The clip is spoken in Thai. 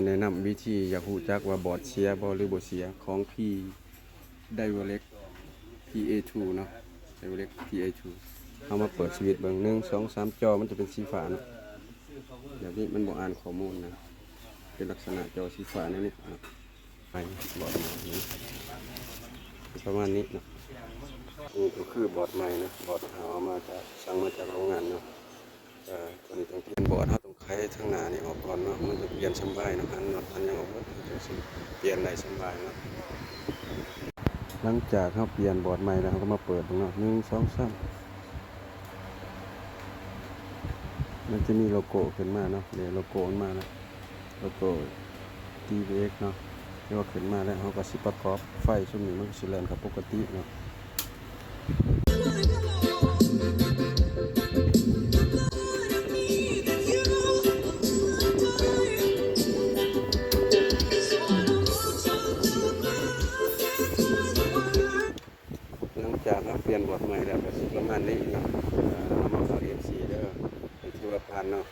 แนะนำวิธีอยากรู้จักว่าบอร์ดเสียบ่หรือบ่เสียของ P Direct PA2 เนาะ Direct PA2 เอามาเปิดสวิตช์เบิ่ง1 2 3จอมันจะเป็นสีฟ้าเนาะแบบนี้มันบ่อ่านข้อมูลนะเป็นลักษณะจอสีฟ้าแนวนี้เนาะไปบอร์ดใหม่นี้ประมาณนี้เนาะนี่ก็คือบอร์ดใหม่นะบอร์ดเอามาจากสั่งมาจากโรงงานเนาะตัวนี้ต้องเป็นบอร์ดเราต้องไขทางหน้านี่ออกก่อนเนาะมันจะเปลี่ยนสบายเนาะอันน็อตอันยังออกบ่จังซี่เปลี่ยนได้สบายเนาะหลังจากเราเปลี่ยนบอร์ดใหม่แล้วเราก็มาเปิดตรงเนาะ1 2 3มันจะมีโลโก้ขึ้นมาเนาะเดี๋ยวโลโก้มันมาแล้วโลโก้ DVX เนาะเรียกว่าขึ้นมาแล้วเราก็สิประกอบไฟซุมนี้มันก็สิแล่นกับปกติเนาะหลังจากเราเปลี่ยนบอร์ดใหม่แล้วก็สิประมาณนี้เนาะเอามาเข้า MC เด้อเป็นที่ว่าผ่านเนาะ